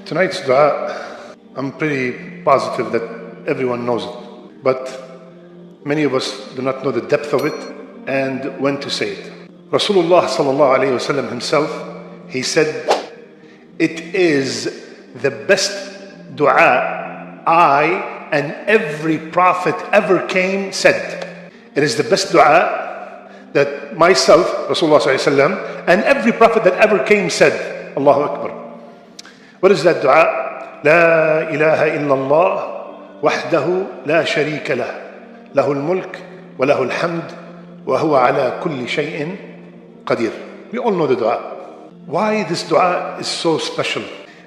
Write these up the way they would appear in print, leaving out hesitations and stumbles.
Tonight's dua, I'm pretty positive that everyone knows it, but many of us do not know the depth of it and when to say it. Rasulullah sallallahu alayhi wasallam himself, he said, it is the best dua I and every prophet ever came said. It is the best dua that myself, Rasulullah sallallahu alayhi wasallam, and every prophet that ever came said. Allahu Akbar. What is that dua? لا إله إلا الله وحده لا شريك له له الملك وله الحمد وهو على كل شيء قدير. We all know the dua. Why this dua is so special?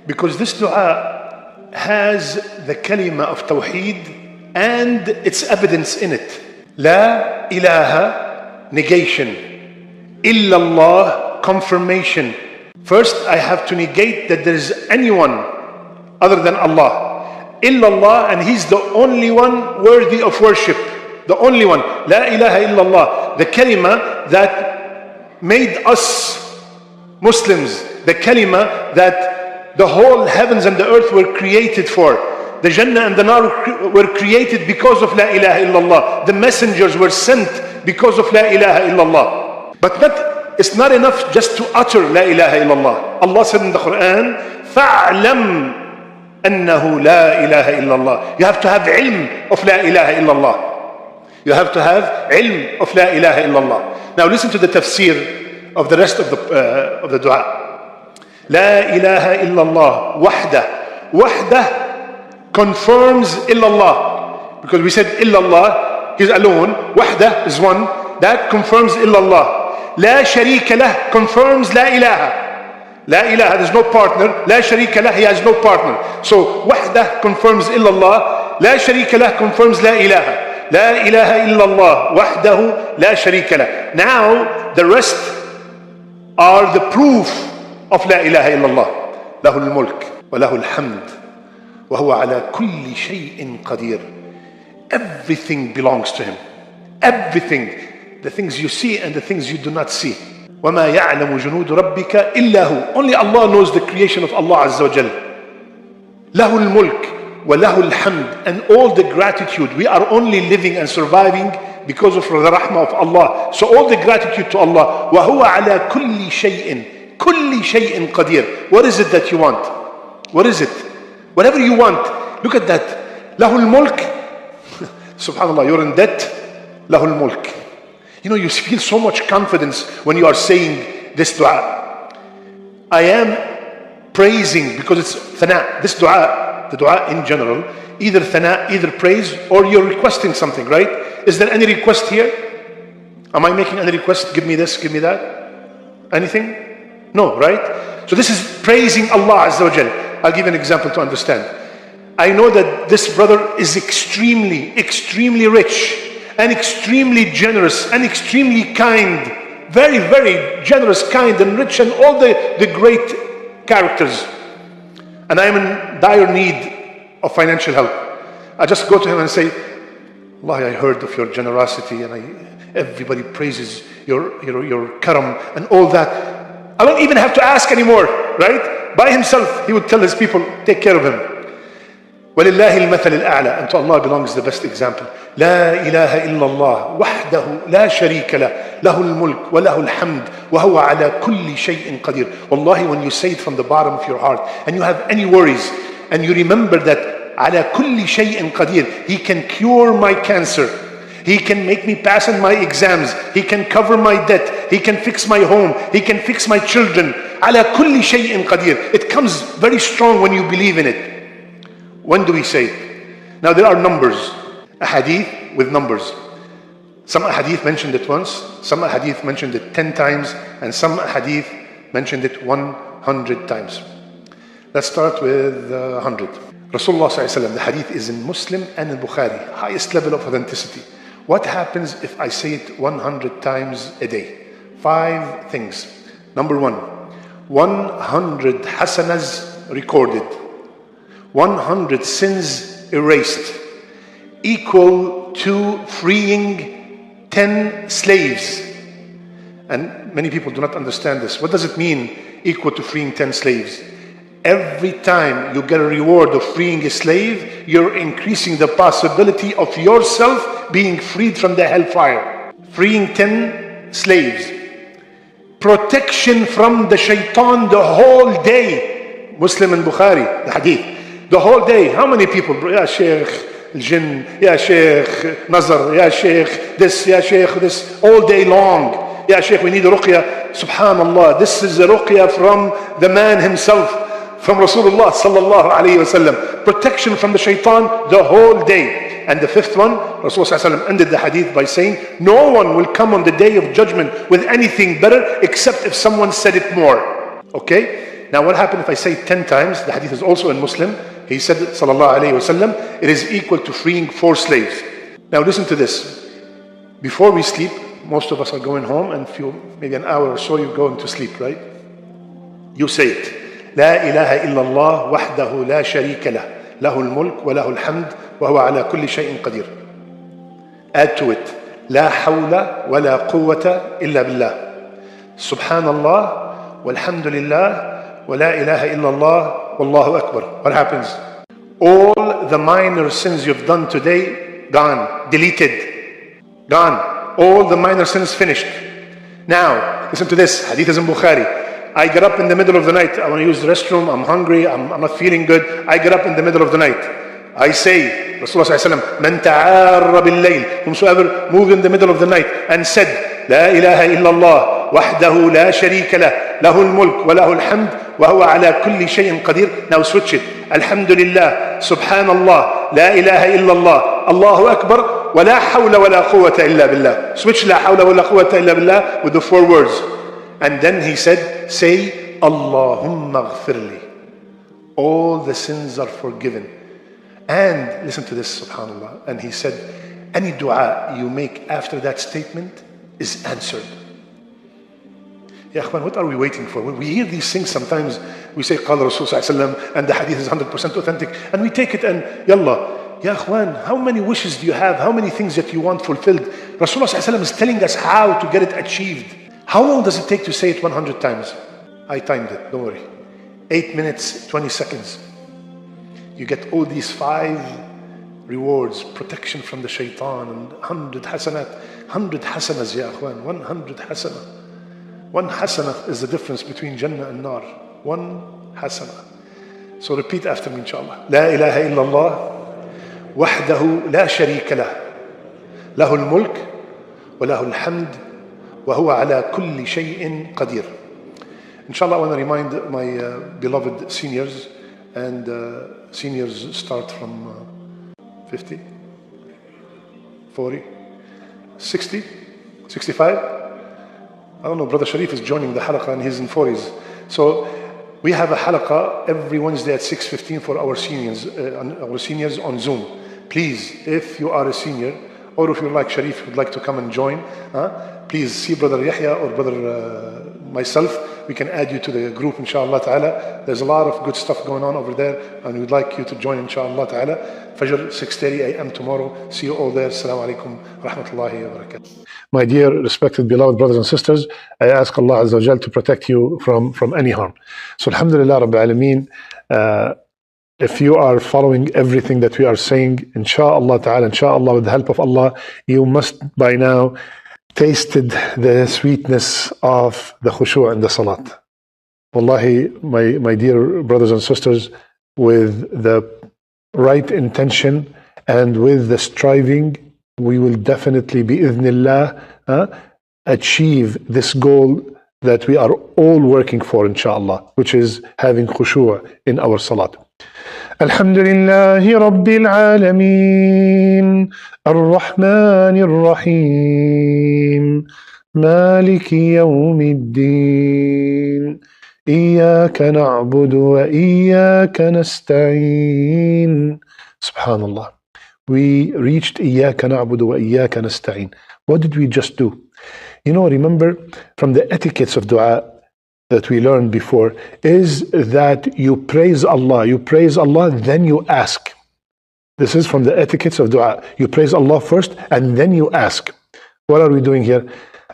Because this dua has the kalima of Tawheed and its evidence in it. La ilaha, negation. Illallah, confirmation. First, I have to negate that there is anyone other than Allah. Illallah, and He's the only one worthy of worship. The only one. La ilaha illallah. The kalima that made us Muslims. The kalima that the whole heavens and the earth were created for. The Jannah and the Nar were created because of La ilaha illallah. The messengers were sent because of La ilaha illallah. But it's not enough just to utter La ilaha illallah. Allah said in the Quran, فَاعْلَمْ أنه لا إله إلا الله. You have to have ilm of La ilaha illallah. You have to have ilm of La ilaha illallah. Now listen to the tafsir of the rest of the dua. La ilaha illallah wahda. Wahda confirms illallah. Because we said illallah, He's alone. Wahda is one. That confirms illallah. La sharika lah confirms la ilaha. La ilaha, there's no partner. La sharika lah, He has no partner. So, wahdah confirms illallah. La sharika lah confirms la ilaha. La ilaha illallah. Wahdahu la sharika lah. Now, the rest are the proof of la ilaha illallah. Lahul mulk wa lahul hamd wa huwa ala kulli shay'in qadir. Everything belongs to Him. Everything. The things you see and the things you do not see. وَمَا يَعْلَمُ جُنُودُ رَبِّكَ إِلَّا هُ. Only Allah knows the creation of Allah Azza wa Jal. لَهُ الْمُلْكِ وَلَهُ الْحَمْدِ. And all the gratitude. We are only living and surviving because of the rahmah of Allah. So all the gratitude to Allah. وَهُوَ عَلَى كُلِّ شَيْءٍ كُلِّ شَيْءٍ قَدِيرٍ. What is it that you want? What is it? Whatever you want. Look at that. لَهُ الْمُلْكِ. Subhanallah, you're in debt. لَهُ الْمُلْكِ. You know, you feel so much confidence when you are saying this dua. I am praising because it's thana. This dua, the dua in general, either thana, either praise, or you're requesting something, right? Is there any request here? Am I making any request? Give me this, give me that. Anything? No, right? So this is praising Allah Azza wa Jal. I'll give an example to understand. I know that this brother is extremely, extremely rich, and extremely generous and extremely kind, very, very generous, kind and rich, and all the great characters. And I am in dire need of financial help. I just go to him and say, Allah, I heard of your generosity, and everybody praises your karam and all that. I don't even have to ask anymore, right? By himself, he would tell his people, take care of him. وَلِلَّهِ الْمَثَلِ الْأَعْلَى. And to Allah belongs the best example. لا إله إلا الله وحده لا شريك له له الملك وله الحمد وهو على كل شيء قدير. Wallahi, when you say it from the bottom of your heart and you have any worries and you remember that على كل شيء قدير, He can cure my cancer, He can make me pass on my exams, He can cover my debt, He can fix my home, He can fix my children. على كل شيء قدير. It comes very strong when you believe in it. When do we say it? Now there are numbers. A hadith with numbers. Some hadith mentioned it once, some hadith mentioned it 10 times, and some hadith mentioned it 100 times. Let's start with 100. Rasulullah sallallahu alaihi wasallam, the hadith is in Muslim and in Bukhari, highest level of authenticity. What happens if I say it 100 times a day? 5 things. Number 1, 100 hasanas recorded, 100 sins erased, equal to freeing 10 slaves. And many people do not understand this. What does it mean, equal to freeing 10 slaves? Every time you get a reward of freeing a slave, you're increasing the possibility of yourself being freed from the hellfire. Freeing 10 slaves. Protection from the shaitan the whole day. Muslim and Bukhari, the hadith. The whole day. How many people? Ya Sheikh, Jinn, Ya Sheikh, Nazar, Ya Sheikh, this, Ya Sheikh, this, all day long. Ya Sheikh, we need a ruqya. Subhanallah, this is a ruqya from the man himself. From Rasulullah sallallahu alayhi wasallam. Protection from the shaitan the whole day. And the fifth one, Rasulullah sallallahu alayhi wasallam ended the hadith by saying, no one will come on the day of judgment with anything better except if someone said it more. Okay? Now what happened if I say 10 times? The hadith is also in Muslim. He said, sallallahu alayhi wasallam, it is equal to freeing 4 slaves. Now listen to this. Before we sleep, most of us are going home, and maybe an hour or so you're going to sleep, right? You say it. لا إله إلا الله وحده لا شريك له له الملك وله الحمد وهو على كل شيء قدير. Add to it. لا حول ولا قوة إلا بالله. سبحان الله والحمد لله ولا إله إلا الله والله أكبر. What happens? All the minor sins you've done today, gone, deleted, gone. All the minor sins finished. Now, listen to this. Hadith is in Bukhari. I get up in the middle of the night. I want to use the restroom. I'm hungry. I'm not feeling good. I get up in the middle of the night. I say, Rasulullah sallallahu alayhi wa sallam, Man ta'arra bil-layl, whomsoever moved in the middle of the night and said, La ilaha illallah, wahdahu la sharika lah, lahul mulk wa lahul hamd, wa huwa ala kulli shay'in qadir. Now switch it. Alhamdulillah, subhanallah, la ilaha illallah, Allahu akbar, wa la hawla wa la quwwata illa billah. Switch la hawla wa la quwwata illa billah with the 4 words. And then he said, say, Allahumma ghfirli. All the sins are forgiven. And listen to this, subhanAllah. And he said, any dua you make after that statement is answered. Ya akhwan, what are we waiting for? When we hear these things, sometimes we say, Qala Rasul sallallahu alayhi wa sallam, and the hadith is 100% authentic. And we take it and, yallah, Ya akhwan, how many wishes do you have? How many things that you want fulfilled? Rasulullah sallallahu alayhi wa sallam is telling us how to get it achieved. How long does it take to say it 100 times? I timed it, don't worry. 8 minutes, 20 seconds. You get all these 5 rewards, protection from the shaitan, and 100 hasanat. 100 hasanas, ya akhwan, 100 hasanah. 1 hasanah is the difference between Jannah and Nar. 1 hasanah. So repeat after me, inshallah. La ilaha illallah, wahdahu la sharika lah, lahul mulk, wa lahul hamd, وهو على كل شيء قدير. Inshallah, I want to remind my beloved seniors, and seniors start from 50, 40, 60, 65. I don't know, Brother Sharif is joining the halaqah and he's in 40s. So we have a halaqah every Wednesday at 6:15 for our seniors on Zoom. Please, if you are a senior, or if you're like Sharif, would like to come and join, please see Brother Yahya or Brother myself. We can add you to the group, inshallah ta'ala. There's a lot of good stuff going on over there, and we'd like you to join, inshallah ta'ala. Fajr, 6:30 a.m. tomorrow. See you all there. Assalamu alaikum wa rahmatullahi wa barakatuh. My dear, respected, beloved brothers and sisters, I ask Allah Azza wa Jal to protect you from any harm. So alhamdulillah Rabbil Alameen, if you are following everything that we are saying, inshallah ta'ala, inshallah, with the help of Allah, you must by now tasted the sweetness of the khushu' and the salat. Wallahi, my dear brothers and sisters, with the right intention and with the striving, we will definitely, bi'idhnillah, achieve this goal that we are all working for, inshallah, which is having khushu' in our salat. الحمد لله رب العالمين الرحمن الرحيم مالك يوم الدين إياك نعبد وإياك نستعين. Subhanallah. We reached إياك نعبد وإياك نستعين. What did we just do? You know, remember from the etiquettes of dua that we learned before is that you praise Allah, then you ask. This is from the etiquettes of dua. You praise Allah first and then you ask. What are we doing here?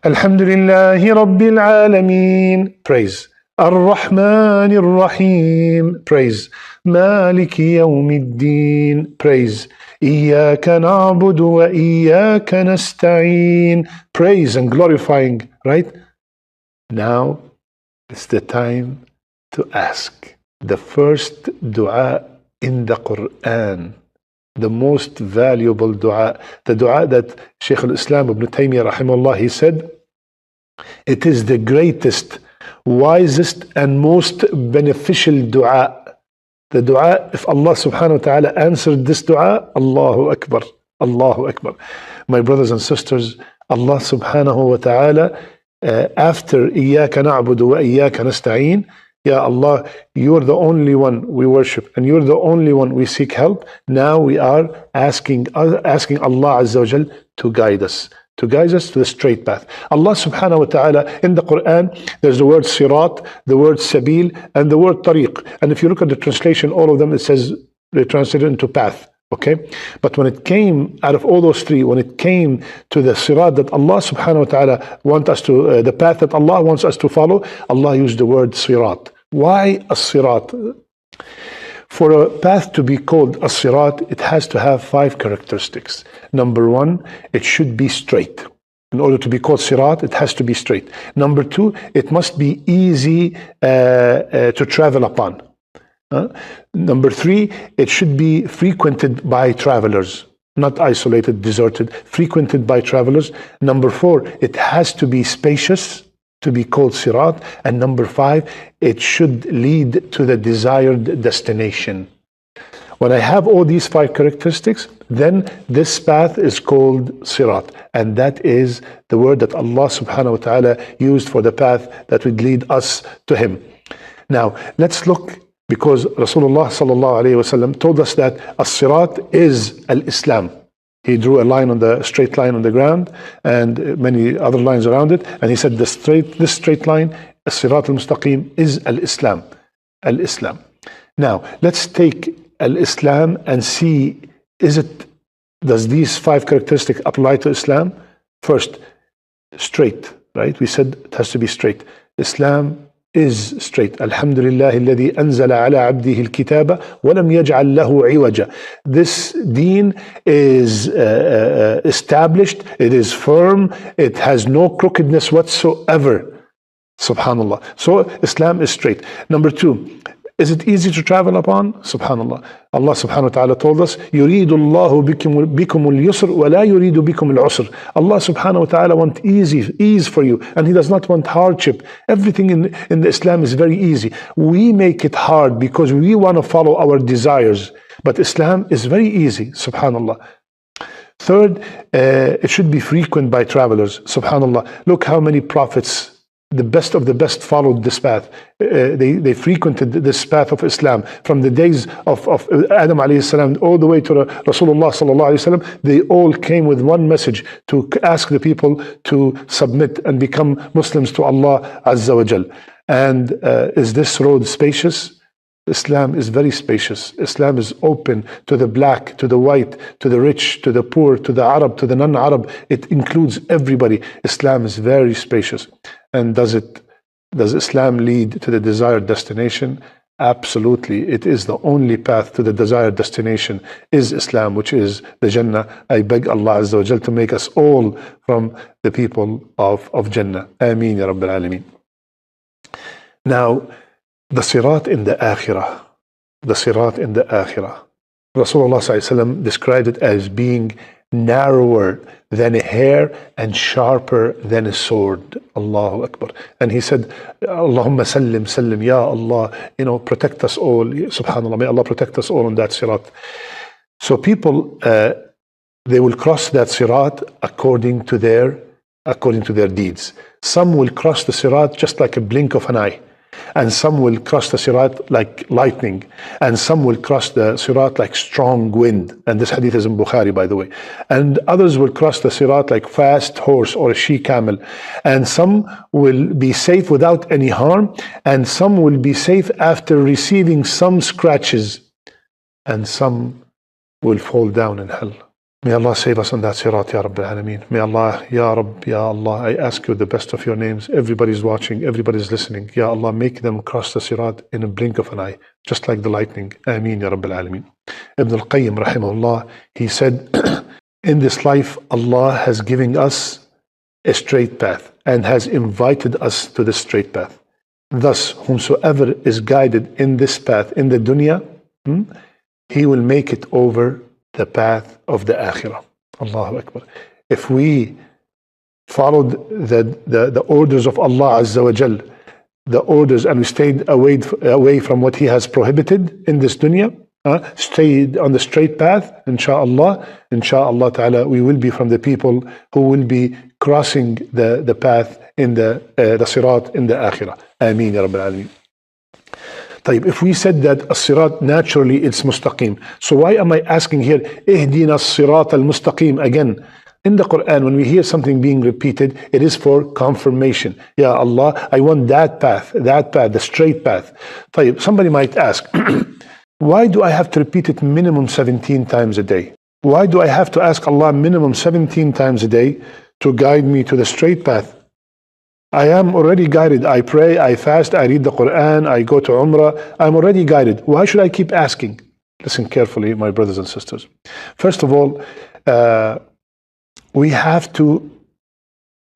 Alhamdulillahi Rabbil Alameen. Praise. Ar-Rahman Ar-Rahim, praise. Maliki Yawmiddin, praise. Iyaka na'budu wa iyaka nasta'een, praise and glorifying, right? Now it's the time to ask. The first dua in the Quran, the most valuable dua, the dua that Shaykh al-Islam Ibn Taymiyyah rahimahullah, he said, it is the greatest, wisest and most beneficial dua. The dua, if Allah subhanahu wa ta'ala answered this dua, Allahu Akbar, Allahu Akbar. My brothers and sisters, Allah subhanahu wa ta'ala, after Iyaka na'budu wa Iyaka nasta'een, Ya Allah, you're the only one we worship and you're the only one we seek help. Now we are asking Allah Azza wa Jal to guide us to the straight path. Allah subhanahu wa ta'ala, in the Quran, there's the word sirat, the word sabil, and the word tariq. And if you look at the translation, all of them, it says, they translated into path. Okay? But when it came, out of all those three, when it came to the sirat that Allah subhanahu wa ta'ala wants us to, the path that Allah wants us to follow, Allah used the word sirat. Why a sirat? For a path to be called a sirat, it has to have 5 characteristics. Number 1, it should be straight. In order to be called sirat, it has to be straight. Number 2, it must be easy to travel upon. Number 3, it should be frequented by travelers, not isolated, deserted, frequented by travelers. Number 4, it has to be spacious to be called sirat. And number 5, it should lead to the desired destination. When I have all these 5 characteristics, then this path is called sirat. And that is the word that Allah subhanahu wa ta'ala used for the path that would lead us to Him. Now, let's look, because Rasulullah sallallahu alayhi wa sallam told us that as-sirat is al-Islam. He drew a line on the straight line on the ground and many other lines around it. And he said this straight line, as-sirat al-mustaqim, is al-Islam. Al-Islam. Now, let's take al-Islam and see, does these 5 characteristics apply to Islam? First, straight, right? We said it has to be straight. Islam is straight. Alhamdulillah alladhi anzala ala abdihi al-kitaba wa lam yaj'al lahu 'iwaja. This deen is established, it is firm, it has no crookedness whatsoever. Subhanallah. So Islam is straight. Number 2, is it easy to travel upon? Subhanallah. Allah subhanahu wa ta'ala told us, يُرِيدُ اللَّهُ بِكُمُ الْيُسْرِ وَلَا يُرِيدُ بِكُمُ الْعُسْرِ. Allah subhanahu wa ta'ala wants ease for you, and He does not want hardship. Everything in the Islam is very easy. We make it hard because we want to follow our desires. But Islam is very easy, subhanallah. Third, it should be frequent by travelers. Subhanallah. Look how many prophets, the best of the best, followed this path. They frequented this path of Islam from the days of Adam alayhi salam all the way to Rasulullah sallallahu alayhi wasallam. They all came with one message, to ask the people to submit and become Muslims to Allah Azza wa Jal. And is this road spacious? Islam is very spacious. Islam is open to the black, to the white, to the rich, to the poor, to the Arab, to the non-Arab. It includes everybody. Islam is very spacious. And does Islam lead to the desired destination? Absolutely. It is the only path to the desired destination is Islam, which is the Jannah. I beg Allah Azza wa Jal to make us all from the people of Jannah. Ameen ya Rabbil Alameen. Now, the sirat in the akhirah. The sirat in the akhirah. Rasulullah sallallahu alaihi wasallam described it as being narrower than a hair and sharper than a sword. Allahu Akbar. And he said, Allahumma sallim, sallim, Ya Allah, protect us all. Subhanallah, may Allah protect us all on that sirat. So people, they will cross that sirat according to their deeds. Some will cross the sirat just like a blink of an eye. And some will cross the sirat like lightning. And some will cross the sirat like strong wind. And this hadith is in Bukhari, by the way. And others will cross the sirat like fast horse or a she-camel. And some will be safe without any harm. And some will be safe after receiving some scratches. And some will fall down in hell. May Allah save us on that sirat, Ya Rabbil Alameen. May Allah, Ya Rabb, Ya Allah, I ask you the best of your names. Everybody's watching, everybody's listening. Ya Allah, make them cross the sirat in a blink of an eye, just like the lightning. Ameen, Ya Rabbil Alameen. Ibn al-Qayyim, rahimahullah, he said, in this life, Allah has given us a straight path and has invited us to the straight path. Thus, whomsoever is guided in this path in the dunya, he will make it over the path of the akhirah. Allahu Akbar. If we followed the orders of Allah Azza wa Jal, the orders, and we stayed away from what He has prohibited in this dunya, stayed on the straight path, insha'Allah ta'ala, we will be from the people who will be crossing the path in the sirat in the akhirah. Ameen ya Rabbil Alameen. If we said that as-sirat naturally it's mustaqim, so why am I asking here ihdina as-sirat al-mustaqim again? In the Quran, when we hear something being repeated, it is for confirmation. Ya Allah, I want that path, the straight path. Somebody might ask, why do I have to repeat it minimum 17 times a day? Why do I have to ask Allah minimum 17 times a day to guide me to the straight path? I am already guided. I pray, I fast, I read the Quran, I go to Umrah. I'm already guided. Why should I keep asking? Listen carefully, my brothers and sisters. First of all, we have to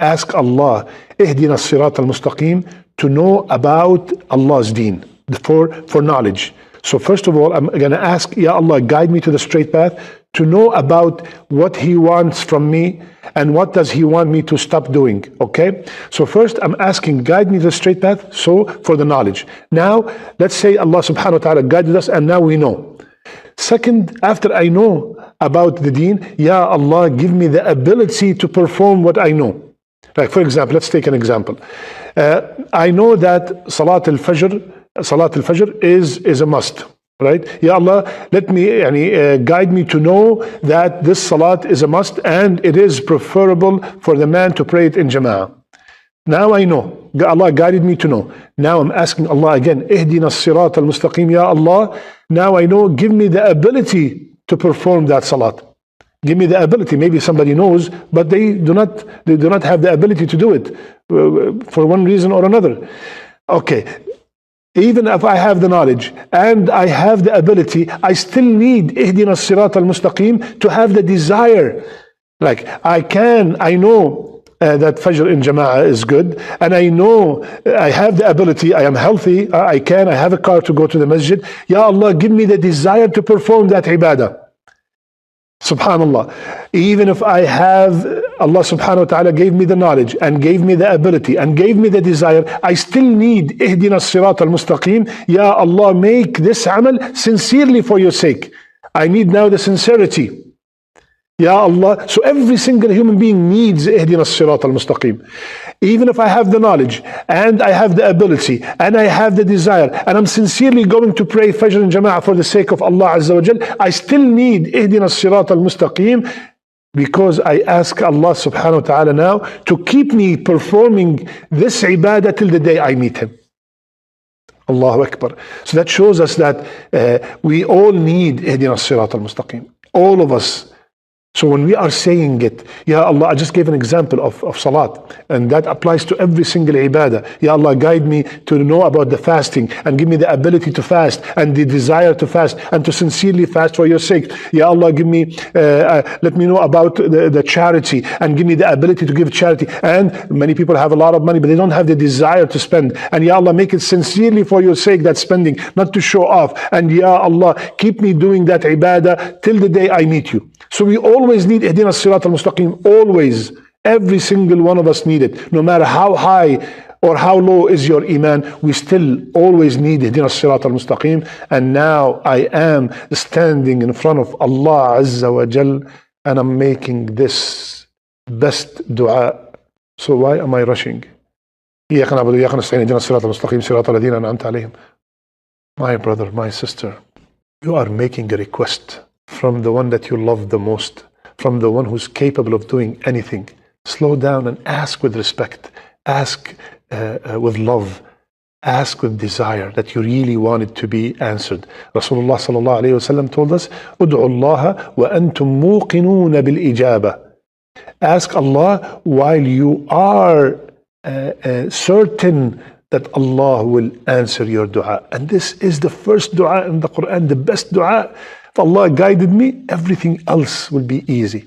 ask Allah, ihdina as-sirat al-mustaqim, to know about Allah's deen, for knowledge. So first of all, I'm going to ask, Ya Allah, guide me to the straight path, to know about what He wants from me and what does He want me to stop doing, okay? So first I'm asking, guide me to the straight path, so for the knowledge. Now, let's say Allah subhanahu wa ta'ala guided us and now we know. Second, after I know about the deen, Ya Allah, give me the ability to perform what I know. Like for example, let's take an example. I know that Salat al-Fajr is a must. Right? Ya Allah, let me guide me to know that this salat is a must and it is preferable for the man to pray it in jama'ah. Now I know. Allah guided me to know. Now I'm asking Allah again, ihdina as-sirat al-mustaqim, Ya Allah. Now I know, give me the ability to perform that salat. Give me the ability. Maybe somebody knows, but they do not have the ability to do it for one reason or another. Okay. Even if I have the knowledge and I have the ability, I still need ihdina as-sirat al-mustaqim to have the desire. Like I know that Fajr in Jama'ah is good, and I know I have the ability, I am healthy, I have a car to go to the masjid. Ya Allah, give me the desire to perform that ibadah. Subhanallah. Even if I have, Allah subhanahu wa ta'ala gave me the knowledge and gave me the ability and gave me the desire, I still need ihdina as-sirat al-mustaqim. Ya Allah, make this amal sincerely for your sake. I need now the sincerity. Ya Allah, so every single human being needs ihdina as-sirat al-mustaqim. Even if I have the knowledge and I have the ability and I have the desire and I'm sincerely going to pray Fajr and Jama'ah for the sake of Allah Azza wa Jal, I still need ihdina as-sirat al-mustaqim, because I ask Allah subhanahu wa ta'ala now to keep me performing this ibadah till the day I meet Him. Allahu Akbar. So that shows us that we all need ihdina as-sirat al-mustaqim. All of us. So when we are saying it, Ya Allah, I just gave an example of salat, and that applies to every single ibadah. Ya Allah, guide me to know about the fasting and give me the ability to fast and the desire to fast and to sincerely fast for your sake. Ya Allah, give me, let me know about the charity and give me the ability to give charity. And many people have a lot of money, but they don't have the desire to spend. And Ya Allah, make it sincerely for your sake, that spending, not to show off. And Ya Allah, keep me doing that ibadah till the day I meet you. So we always need ihdina as-sirat al-mustaqim, always. Every single one of us need it. No matter how high or how low is your iman, we still always need ihdina as-sirat al-mustaqim. And now I am standing in front of Allah Azza wa Jal and I'm making this best dua. So why am I rushing? إياك نعبد وإياك نستعين اهدنا الصراط المستقيم صراط الذين أنعمت عليهم. My brother, my sister, you are making a request from the one that you love the most, from the one who's capable of doing anything. Slow down and ask with respect. Ask with love. Ask with desire that you really want it to be answered. Rasulullah sallallahu alayhi wa sallam told us, "Ud'u Allah wa antum muqinun bil ijaba." Ask Allah while you are certain that Allah will answer your dua. And this is the first dua in the Quran, the best dua. If Allah guided me, everything else will be easy.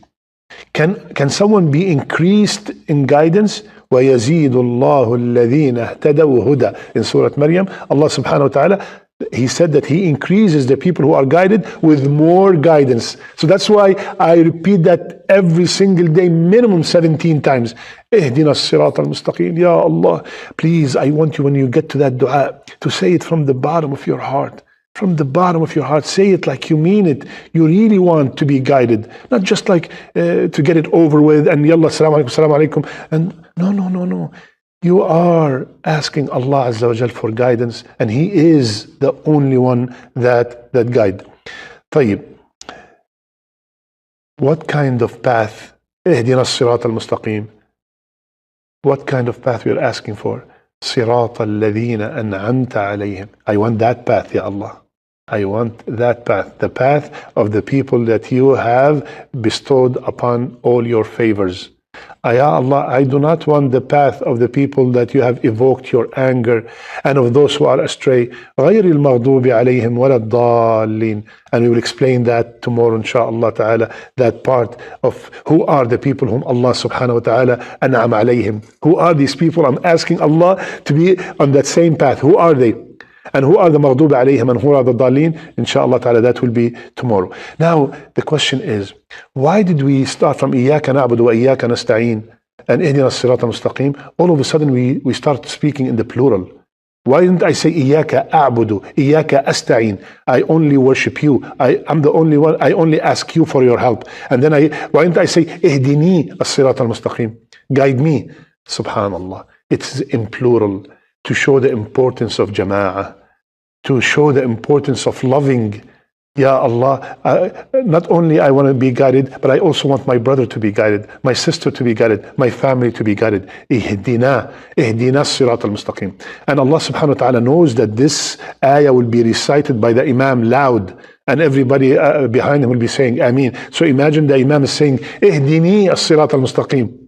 Can someone be increased in guidance? وَيَزِيدُ اللَّهُ الَّذِينَ اهْتَدَوْا هُدًى. In Surah Maryam, Allah subhanahu wa ta'ala, He said that He increases the people who are guided with more guidance. So that's why I repeat that every single day, minimum 17 times. اهدنا الصراط المستقيم. Ya Allah, please, I want you when you get to that dua to say it from the bottom of your heart. From the bottom of your heart, say it like you mean it. You really want to be guided, not just like to get it over with and yalla, assalamu alaikum. And no. You are asking Allah Azza wa Jal for guidance, and He is the only one that guide. طيب, what kind of path? اهدنا الصراط المستقيم. What kind of path we are asking for? صراط الذين أنعمت عليهم. I want that path, Ya Allah. I want that path, the path of the people that you have bestowed upon all your favors. Ya Allah, I do not want the path of the people that you have evoked your anger and of those who are astray. غير المغضوب عليهم ولا الضالين. And we will explain that tomorrow, inshaAllah ta'ala, that part of who are the people whom Allah subhanahu wa ta'ala an'am alayhim. Who are these people? I'm asking Allah to be on that same path. Who are they? And who are the maghdub alayhim and who are the dalleen? Inshallah ta'ala, that will be tomorrow. Now, the question is, why did we start from إِيَّاكَ نَعْبُدُ وَإِيَّاكَ نَسْتَعِينَ and إِهْدِنَا الصِّرَاطَ الْمُسْتَقِيمَ? All of a sudden, we start speaking in the plural. Why didn't I say إِيَّاكَ أَعْبُدُ إِيَّاكَ أَسْتَعِينَ? I only worship you. I'm the only one. I only ask you for your help. And then why didn't I say إِهْدِنِي الصِّرَاطَ الْمُسْتَقِيمَ? Guide me. Subhanallah. It's in plural, to show the importance of jama'ah, to show the importance of loving. Ya Allah, not only I want to be guided, but I also want my brother to be guided, my sister to be guided, my family to be guided. Ihdina as-sirat al-mustaqim. And Allah subhanahu wa ta'ala knows that this ayah will be recited by the Imam loud, and everybody behind him will be saying Ameen. So imagine the Imam is saying, Ihdini as-sirat al-mustaqim.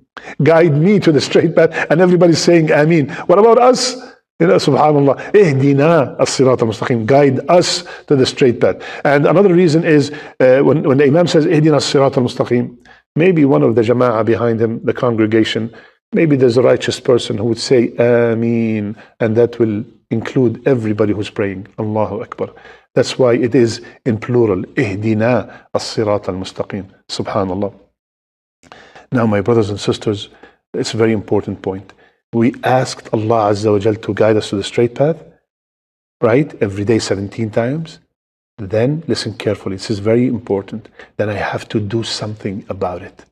Guide me to the straight path, and everybody's saying Ameen. What about us? Subhanallah, ihdina as-sirat al-mustaqim, guide us to the straight path. And another reason is when the Imam says ihdina as-sirat al-mustaqim, maybe one of the jama'ah behind him, the congregation, maybe there's a righteous person who would say Ameen, and that will include everybody who's praying. Allahu Akbar. That's why it is in plural, ihdina as-sirat al-mustaqim. Subhanallah. Now, my brothers and sisters, it's a very important point. We asked Allah Azza wa Jal to guide us to the straight path, right? Every day 17 times. Then, listen carefully, this is very important. Then I have to do something about it,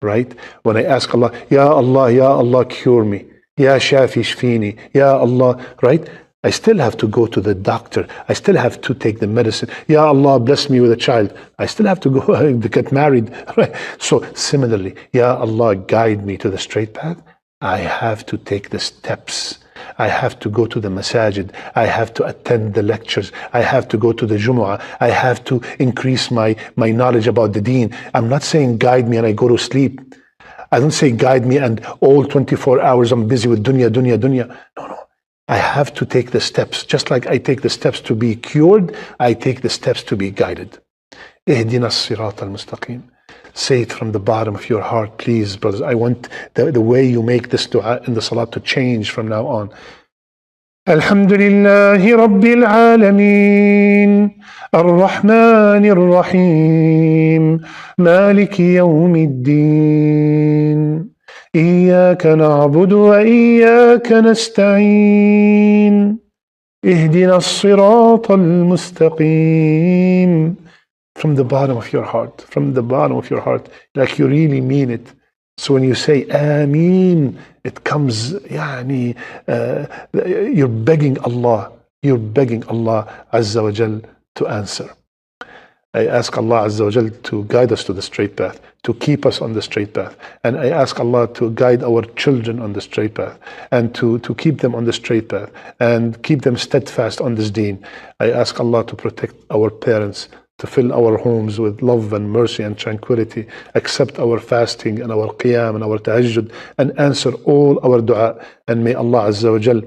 right? When I ask Allah, Ya Allah, cure me. Ya Shafi shfini. Ya Allah, right? I still have to go to the doctor. I still have to take the medicine. Ya Allah, bless me with a child. I still have to go to get married. Right? So similarly, Ya Allah, guide me to the straight path. I have to take the steps. I have to go to the masajid. I have to attend the lectures. I have to go to the Jumu'ah. I have to increase my knowledge about the deen. I'm not saying guide me and I go to sleep. I don't say guide me and all 24 hours I'm busy with dunya. No. I have to take the steps. Just like I take the steps to be cured, I take the steps to be guided. Ihdina as-sirat al-mustaqim. Say it from the bottom of your heart, please, brothers. I want the way you make this dua in the salat to change from now on. Alhamdulillahi Rabbil Alameen, Ar-Rahmanir Rahim, Maliki Yawmiddin. إياك نعبد وإياك نستعين اهدنا الصراط المستقيم. From the bottom of your heart, like you really mean it. So when you say Ameen, it comes, you're begging Allah Azza wa Jal to answer. I ask Allah Azza wa Jal to guide us to the straight path, to keep us on the straight path. And I ask Allah to guide our children on the straight path, and to keep them on the straight path, and keep them steadfast on this deen. I ask Allah to protect our parents, to fill our homes with love and mercy and tranquility, accept our fasting and our qiyam and our tahajjud, and answer all our dua. And may Allah Azza wa Jal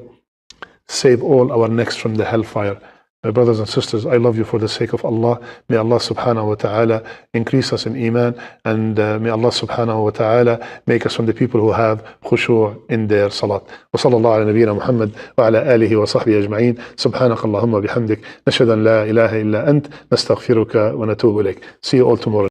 save all our necks from the hellfire. My brothers and sisters, I love you for the sake of Allah. May Allah subhanahu wa ta'ala increase us in iman, and may Allah subhanahu wa ta'ala make us from the people who have khushu' in their salat. Wa sallallahu ala nabiyyina Muhammad wa ala alihi wa sahbihi ajma'in. Subhanak Allahumma bihamdik. Nashhadu an la ilaha illa ant. Nastaghfiruka wa natubu ilayk. See you all tomorrow.